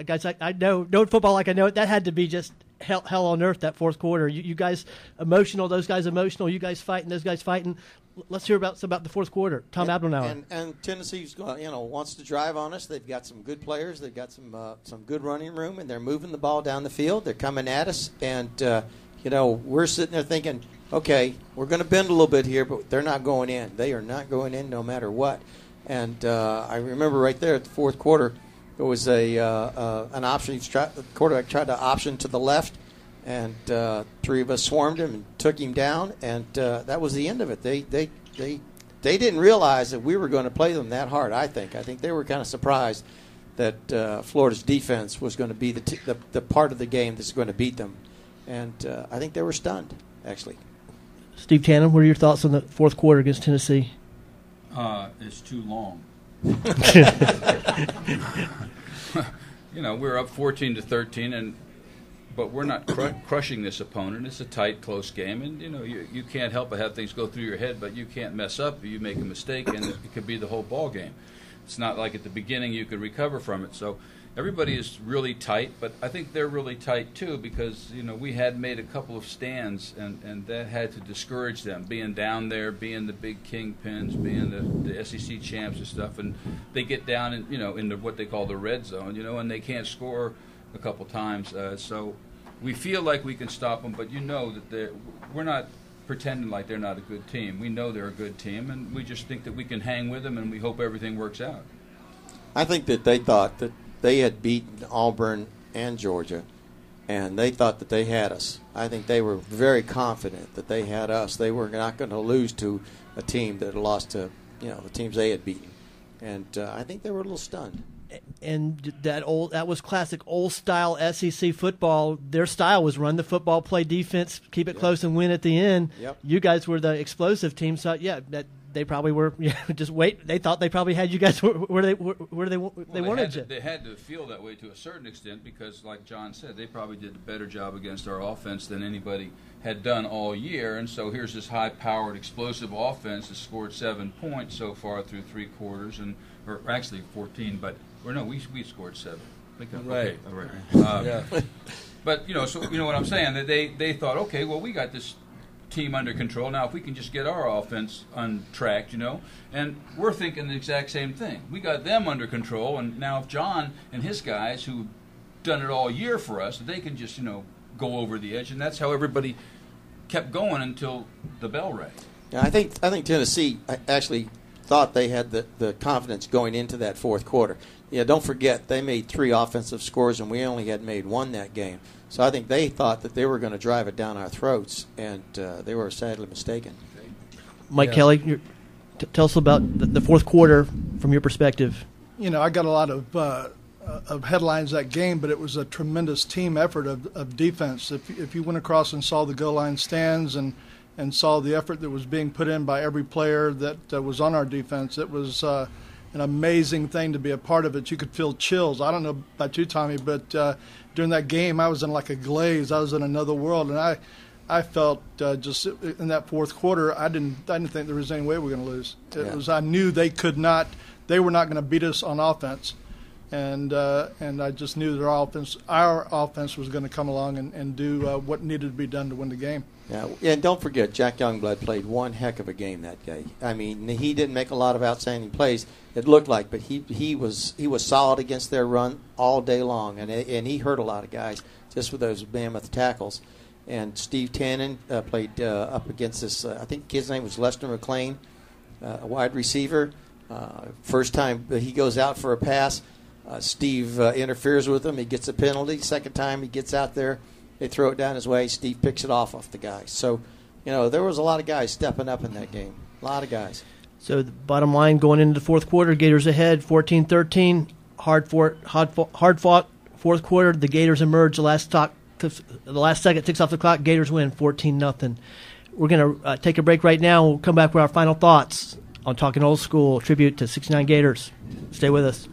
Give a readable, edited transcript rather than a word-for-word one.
Guys, I know football like I know it. That had to be just hell on earth, that fourth quarter. You guys emotional, those guys emotional, you guys fighting, those guys fighting. Let's hear about the fourth quarter. Tom Abdelnauer. And Tennessee's wants to drive on us. They've got some good players. They've got some good running room, and they're moving the ball down the field. They're coming at us, and we're sitting there thinking, okay, we're going to bend a little bit here, but they're not going in. They are not going in no matter what. And I remember right there at the fourth quarter, there was an option. The quarterback tried to option to the left, and three of us swarmed him and took him down, and that was the end of it. They didn't realize that we were going to play them that hard. I think they were kind of surprised that Florida's defense was going to be the part of the game that's going to beat them, and I think they were stunned, actually. Steve Tannen, what are your thoughts on the fourth quarter against Tennessee? It's too long. We're up 14-13, but we're not crushing this opponent. It's a tight, close game, and you can't help but have things go through your head, but you can't mess up. You make a mistake, and it could be the whole ball game. It's not like at the beginning you could recover from it. So everybody is really tight, but I think they're really tight too because we had made a couple of stands, and that had to discourage them being down there, being the big kingpins, being the SEC champs and stuff, and they get down into what they call the red zone, and they can't score a couple times. So we feel like we can stop them, but that we're not pretending like they're not a good team. We know they're a good team, and we just think that we can hang with them, and we hope everything works out. I think that they thought that they had beaten Auburn and Georgia, and they thought that they had us. I think they were very confident that they had us. They were not going to lose to a team that had lost to the teams they had beaten, and I think they were a little stunned. And that was classic old style SEC football. Their style was run the football, play defense, keep it close, and win at the end. Yep. You guys were the explosive team, so that they probably were. Just wait. They thought they probably had you guys where they wanted you. They had to feel that way to a certain extent because, like John said, they probably did a better job against our offense than anybody had done all year. And so here's this high-powered, explosive offense that scored 7 points so far through three quarters, or actually 14, but. We scored 7. Right. But so what I'm saying, that they thought, okay, well, we got this team under control now. If we can just get our offense untracked, and we're thinking the exact same thing. We got them under control, and now if John and his guys who've done it all year for us, they can just go over the edge, and that's how everybody kept going until the bell rang. Yeah, I think Tennessee actually thought they had the confidence going into that fourth quarter. Yeah, don't forget, they made 3 offensive scores, and we only had made 1 that game. So I think they thought that they were going to drive it down our throats, and they were sadly mistaken. Mike Kelly, tell us about the fourth quarter from your perspective. I got a lot of headlines that game, but it was a tremendous team effort of defense. If you went across and saw the goal line stands and saw the effort that was being put in by every player that was on our defense, it was an amazing thing to be a part of it. You could feel chills. I don't know about you, Tommy, but during that game, I was in like a glaze. I was in another world, and I felt just in that fourth quarter, I didn't think there was any way we were going to lose. I knew they were not going to beat us on offense, and I just knew that our offense was going to come along and do what needed to be done to win the game. Yeah, and don't forget, Jack Youngblood played one heck of a game that day. I mean, he didn't make a lot of outstanding plays, it looked like, but he was solid against their run all day long, and he hurt a lot of guys just with those mammoth tackles. And Steve Tannen played up against this, I think his name was Lester McLean, a wide receiver. First time he goes out for a pass, Steve interferes with him. He gets a penalty. Second time he gets out there, they throw it down his way. Steve picks it off the guy. So, there was a lot of guys stepping up in that game. A lot of guys. So the bottom line going into the fourth quarter, Gators ahead, 14-13. Hard fought fourth quarter. The Gators emerge. The last second ticks off the clock. Gators win 14-0. We're going to take a break right now. We'll come back with our final thoughts on Talkin Old School, tribute to 69 Gators. Stay with us.